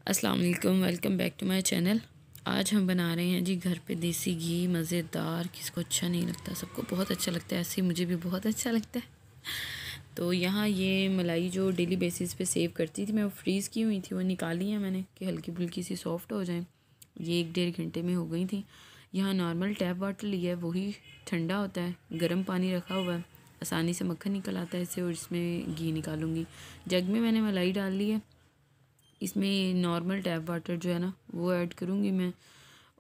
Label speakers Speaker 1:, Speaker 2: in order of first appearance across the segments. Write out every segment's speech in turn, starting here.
Speaker 1: अस्सलाम वालेकुम, welcome back to my channel. आज हम बना रहे हैं जी घर पे देसी घी मज़ेदार। किसको अच्छा नहीं लगता, सबको बहुत अच्छा लगता है, ऐसे ही मुझे भी बहुत अच्छा लगता है। तो यहाँ ये मलाई जो डेली बेसिस पे सेव करती थी मैं, वो फ्रीज़ की हुई थी, वो निकाली है मैंने कि हल्की फुल्की सी सॉफ़्ट हो जाए। ये 1-1.5 घंटे में हो गई थी। यहाँ नॉर्मल टैप वाटर लिया है, वही ठंडा होता है, गर्म पानी रखा हुआ है, आसानी से मक्खन निकल आता है इससे, और इसमें घी निकालूंगी। जग में मैंने मलाई डाल ली है, इसमें नॉर्मल टैप वाटर जो है ना वो ऐड करूँगी मैं,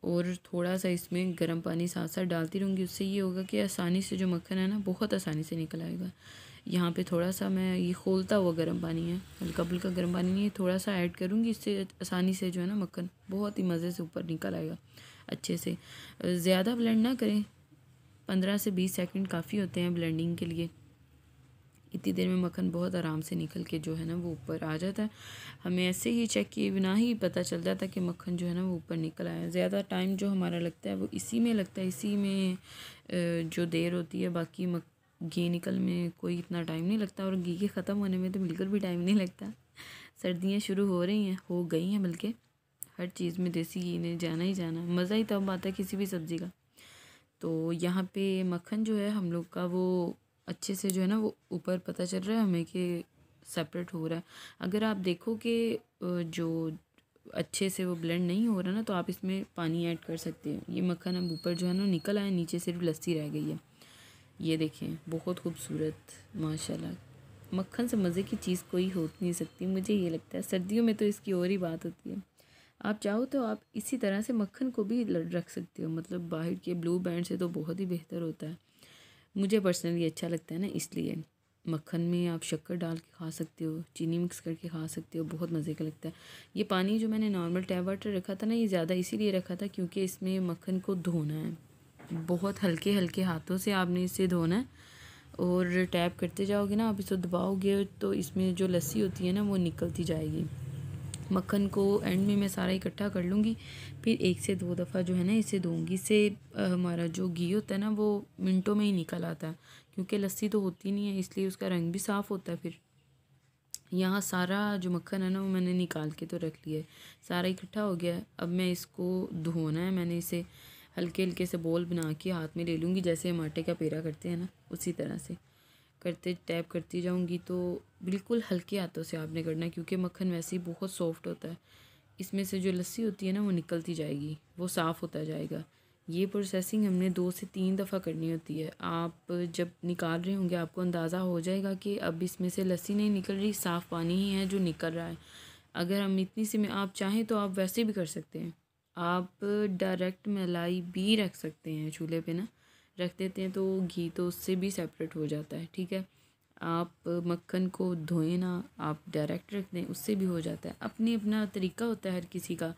Speaker 1: और थोड़ा सा इसमें गर्म पानी साथ साथ डालती रहूँगी। उससे ये होगा कि आसानी से जो मक्खन है ना बहुत आसानी से निकल आएगा। यहाँ पे थोड़ा सा मैं ये खोलता हुआ गर्म पानी है, हल्का फुल्का गर्म पानी नहीं है, थोड़ा सा ऐड करूँगी, इससे आसानी से जो है ना मक्खन बहुत ही मज़े से ऊपर निकल आएगा अच्छे से। ज़्यादा ब्लेंड ना करें, 15 से 20 सेकंड काफ़ी होते हैं ब्लेंडिंग के लिए। इतनी देर में मक्खन बहुत आराम से निकल के जो है ना वो ऊपर आ जाता है। हमें ऐसे ही चेक किए बिना ही पता चल जाता है कि मक्खन जो है ना वो ऊपर निकल आया। ज़्यादा टाइम जो हमारा लगता है वो इसी में लगता है, इसी में जो देर होती है। बाकी घी निकल में कोई इतना टाइम नहीं लगता, और घी के ख़त्म होने में तो बिल्कुल भी टाइम नहीं लगता। सर्दियाँ शुरू हो रही हैं, हो गई हैं बल्कि, हर चीज़ में देसी घी ने जाना ही जाना। मज़ा ही तब आता है किसी भी सब्ज़ी का। तो यहाँ पे मक्खन जो है हम लोग का वो अच्छे से जो है ना वो ऊपर पता चल रहा है हमें कि सेपरेट हो रहा है। अगर आप देखो कि जो अच्छे से वो ब्लेंड नहीं हो रहा ना, तो आप इसमें पानी ऐड कर सकते हैं। ये मक्खन अब ऊपर जो है ना निकल आया, नीचे सिर्फ लस्सी रह गई है। ये देखें, बहुत खूबसूरत माशाल्लाह। मक्खन से मज़े की चीज़ कोई हो नहीं सकती, मुझे ये लगता है। सर्दियों में तो इसकी और ही बात होती है। आप चाहो तो आप इसी तरह से मक्खन को भी रख सकते हो, मतलब बाहर के ब्लू बैंड से तो बहुत ही बेहतर होता है। मुझे पर्सनली अच्छा लगता है ना, इसलिए। मक्खन में आप शक्कर डाल के खा सकते हो, चीनी मिक्स करके खा सकते हो, बहुत मज़े का लगता है। ये पानी जो मैंने नॉर्मल टैप वाटर रखा था ना, ये ज़्यादा इसीलिए रखा था क्योंकि इसमें मक्खन को धोना है। बहुत हल्के हल्के हाथों से आपने इसे धोना है, और टैप करते जाओगे ना, आप इसे दबाओगे तो इसमें जो लस्सी होती है ना वो निकलती जाएगी। मक्खन को एंड में मैं सारा इकट्ठा कर लूँगी, फिर 1 से 2 दफ़ा जो है ना इसे धोऊँगी। इससे हमारा जो घी होता है ना वो मिनटों में ही निकल आता है, क्योंकि लस्सी तो होती नहीं है, इसलिए उसका रंग भी साफ़ होता है। फिर यहाँ सारा जो मक्खन है ना वो मैंने निकाल के तो रख लिया है, सारा इकट्ठा हो गया है। अब मैं इसको धोना है, मैंने इसे हल्के हल्के से बॉल बना के हाथ में ले लूँगी, जैसे हम आटे का पेड़ा करते हैं ना उसी तरह से करते टैप करती जाऊंगी। तो बिल्कुल हल्के हाथों से आपने करना है, क्योंकि मक्खन वैसे ही बहुत सॉफ्ट होता है। इसमें से जो लस्सी होती है ना वो निकलती जाएगी, वो साफ़ होता जाएगा। ये प्रोसेसिंग हमने 2 से 3 दफ़ा करनी होती है। आप जब निकाल रहे होंगे आपको अंदाज़ा हो जाएगा कि अब इसमें से लस्सी नहीं निकल रही, साफ़ पानी ही है जो निकल रहा है। अगर हम इतनी सी में आप चाहें तो आप वैसे भी कर सकते हैं। आप डायरेक्ट मलाई भी रख सकते हैं चूल्हे पे ना, रख देते हैं तो घी तो उससे भी सेपरेट हो जाता है। ठीक है, आप मक्खन को धोएं ना, आप डायरेक्ट रख दें, उससे भी हो जाता है। अपनी अपना तरीका होता है हर किसी का।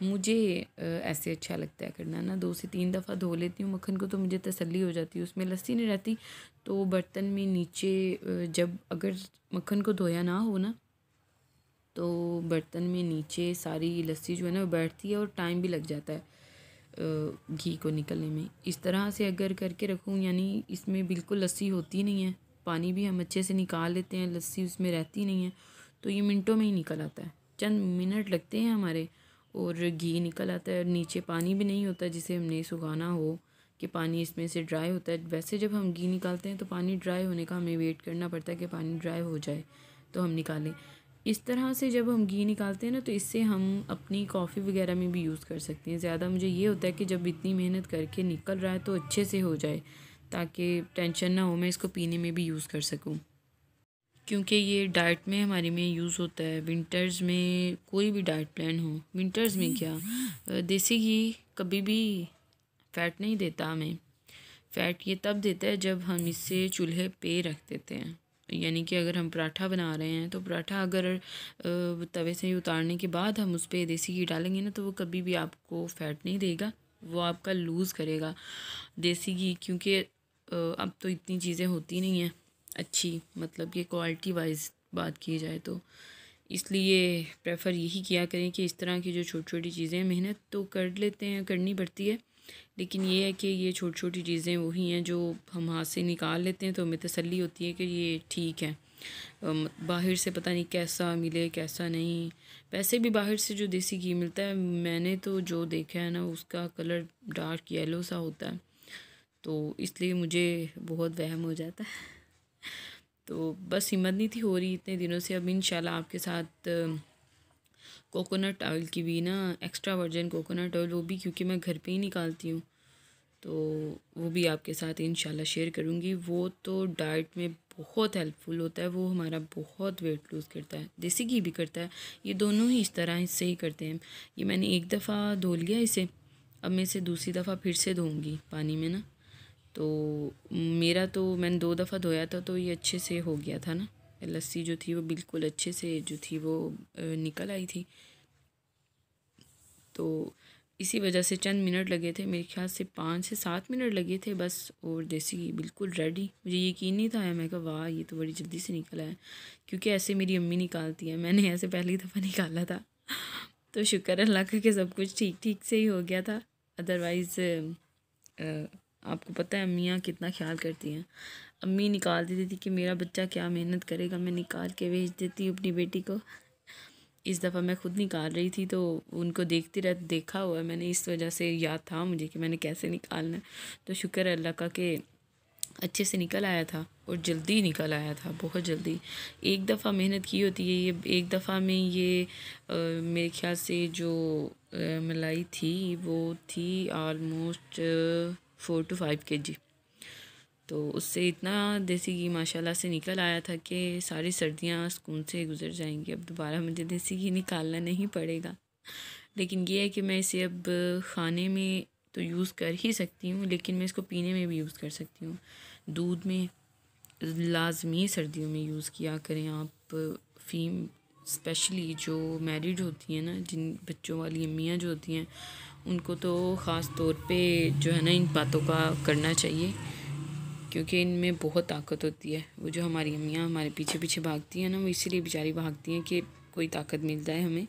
Speaker 1: मुझे ऐसे अच्छा लगता है करना ना, 2 से 3 दफ़ा धो लेती हूँ मक्खन को, तो मुझे तसल्ली हो जाती है, उसमें लस्सी नहीं रहती। तो बर्तन में नीचे जब अगर मक्खन को धोया ना हो ना, तो बर्तन में नीचे सारी लस्सी जो है ना वो बैठती है, और टाइम भी लग जाता है घी को निकलने में। इस तरह से अगर करके रखूँ, यानी इसमें बिल्कुल लस्सी होती नहीं है, पानी भी हम अच्छे से निकाल लेते हैं, लस्सी उसमें रहती नहीं है, तो ये मिनटों में ही निकल आता है। चंद मिनट लगते हैं हमारे, और घी निकल आता है। नीचे पानी भी नहीं होता जिसे हमने सुखाना हो कि पानी इसमें से ड्राई होता है। वैसे जब हम घी निकालते हैं तो पानी ड्राई होने का हमें वेट करना पड़ता है कि पानी ड्राई हो जाए तो हम निकालें। इस तरह से जब हम घी निकालते हैं ना, तो इससे हम अपनी कॉफ़ी वगैरह में भी यूज़ कर सकते हैं। ज़्यादा मुझे ये होता है कि जब इतनी मेहनत करके निकल रहा है तो अच्छे से हो जाए, ताकि टेंशन ना हो, मैं इसको पीने में भी यूज़ कर सकूं। क्योंकि ये डाइट में हमारे में यूज़ होता है। विंटर्स में कोई भी डाइट प्लान हो, विंटर्स में क्या, देसी घी कभी भी फ़ैट नहीं देता हमें। फ़ैट ये तब देता है जब हम इसे चूल्हे पे रख देते हैं। यानी कि अगर हम पराठा बना रहे हैं, तो पराठा अगर तवे से उतारने के बाद हम उस पर देसी घी डालेंगे ना, तो वो कभी भी आपको फ़ैट नहीं देगा, वो आपका लूज़ करेगा देसी घी। क्योंकि अब तो इतनी चीज़ें होती नहीं हैं अच्छी, मतलब कि क्वालिटी वाइज बात की जाए तो। इसलिए प्रेफर यही किया करें कि इस तरह की जो छोटी छोटी चीज़ें, मेहनत तो कर लेते हैं, करनी पड़ती है, लेकिन ये है कि ये छोटी छोटी चीज़ें वही हैं जो हम हाथ से निकाल लेते हैं, तो हमें तसल्ली होती है कि ये ठीक है। बाहर से पता नहीं कैसा मिले कैसा नहीं। वैसे भी बाहर से जो देसी घी मिलता है, मैंने तो जो देखा है ना, उसका कलर डार्क येलो सा होता है, तो इसलिए मुझे बहुत वहम हो जाता है। तो बस हिम्मत नहीं थी हो रही इतने दिनों से। अब इंशाल्लाह आपके साथ कोकोनट ऑयल की भी ना, एक्स्ट्रा वर्जिन कोकोनट ऑयल, वो भी क्योंकि मैं घर पे ही निकालती हूँ, तो वो भी आपके साथ इंशाल्लाह शेयर करूँगी। वो तो डाइट में बहुत हेल्पफुल होता है, वो हमारा बहुत वेट लूज़ करता है, देसी घी भी करता है, ये दोनों ही इस तरह इससे ही करते हैं। ये मैंने एक दफ़ा धो लिया इसे, अब मैं इसे दूसरी दफ़ा फिर से धोऊँगी पानी में ना। तो मेरा तो मैंने 2 दफ़ा धोया था, तो ये अच्छे से हो गया था ना, लस्सी जो थी वो बिल्कुल अच्छे से जो थी वो निकल आई थी। तो इसी वजह से चंद मिनट लगे थे, मेरे ख्याल से 5 से 7 मिनट लगे थे बस, और देसी घी बिल्कुल रेडी। मुझे यकीन नहीं था, मैं कहा वाह ये तो बड़ी जल्दी से निकला है, क्योंकि ऐसे मेरी अम्मी निकालती है, मैंने ऐसे पहली दफ़ा निकाला था। तो शुक्र अल्लाह का कि सब कुछ ठीक ठीक से ही हो गया था। अदरवाइज़ आपको पता है अम्मियाँ कितना ख्याल करती हैं। अम्मी निकाल देती थी कि मेरा बच्चा क्या मेहनत करेगा, मैं निकाल के भेज देती हूँ अपनी बेटी को। इस दफ़ा मैं ख़ुद निकाल रही थी, तो उनको देखा हुआ है मैंने, इस वजह से याद था मुझे कि मैंने कैसे निकालना है। तो शुक्र अल्लाह का कि अच्छे से निकल आया था, और जल्दी निकल आया था, बहुत जल्दी। एक दफ़ा मेहनत की होती है, ये एक दफ़ा में ये मेरे ख्याल से जो मलाई थी वो थी आलमोस्ट 4 to 5 kg। तो उससे इतना देसी घी माशाल्लाह से निकल आया था कि सारी सर्दियां सुकून से गुजर जाएंगी। अब दोबारा मुझे देसी घी निकालना नहीं पड़ेगा। लेकिन ये है कि मैं इसे अब खाने में तो यूज़ कर ही सकती हूँ, लेकिन मैं इसको पीने में भी यूज़ कर सकती हूँ। दूध में लाजमी सर्दियों में यूज़ किया करें आप। फीम स्पेशली जो मैरिड होती हैं ना, जिन बच्चों वाली अम्मियाँ जो होती हैं, उनको तो ख़ास तौर पे जो है ना इन बातों का करना चाहिए, क्योंकि इनमें बहुत ताकत होती है। वो जो हमारी अम्मियाँ हमारे पीछे पीछे भागती हैं ना, वो इसीलिए बेचारी भागती हैं कि कोई ताकत मिल जाए हमें।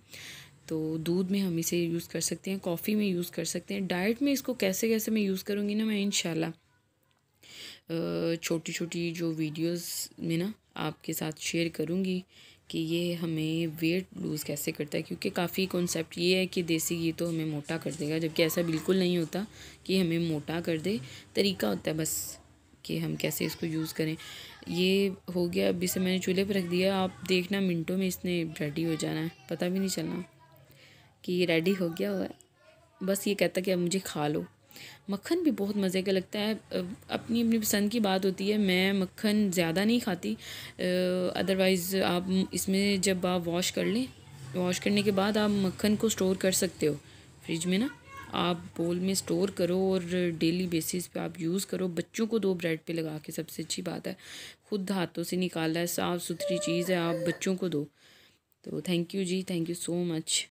Speaker 1: तो दूध में हम इसे यूज़ कर सकते हैं, कॉफ़ी में यूज़ कर सकते हैं। डाइट में इसको कैसे कैसे मैं यूज़ करूँगी ना, मैं इंशाल्लाह छोटी छोटी जो वीडियोस में ना आपके साथ शेयर करूँगी कि ये हमें वेट लूज़ कैसे करता है। क्योंकि काफ़ी कॉन्सेप्ट ये है कि देसी घी तो हमें मोटा कर देगा, जबकि ऐसा बिल्कुल नहीं होता कि हमें मोटा कर दे। तरीका होता है बस कि हम कैसे इसको यूज़ करें। ये हो गया, अब इसे मैंने चूल्हे पर रख दिया। आप देखना मिनटों में इसने रेडी हो जाना है, पता भी नहीं चलना कि ये रेडी हो गया हुआ है। बस ये कहता कि अब मुझे खा लो। मक्खन भी बहुत मज़े का लगता है, अपनी अपनी पसंद की बात होती है। मैं मक्खन ज़्यादा नहीं खाती। अदरवाइज़ आप इसमें जब आप वॉश कर लें, वॉश करने के बाद आप मक्खन को स्टोर कर सकते हो फ्रिज में ना। आप बोल में स्टोर करो और डेली बेसिस पे आप यूज़ करो। बच्चों को दो ब्रेड पे लगा के, सबसे अच्छी बात है। खुद हाथों से निकाला है, साफ़ सुथरी चीज़ है, आप बच्चों को दो। तो थैंक यू जी, थैंक यू सो मच।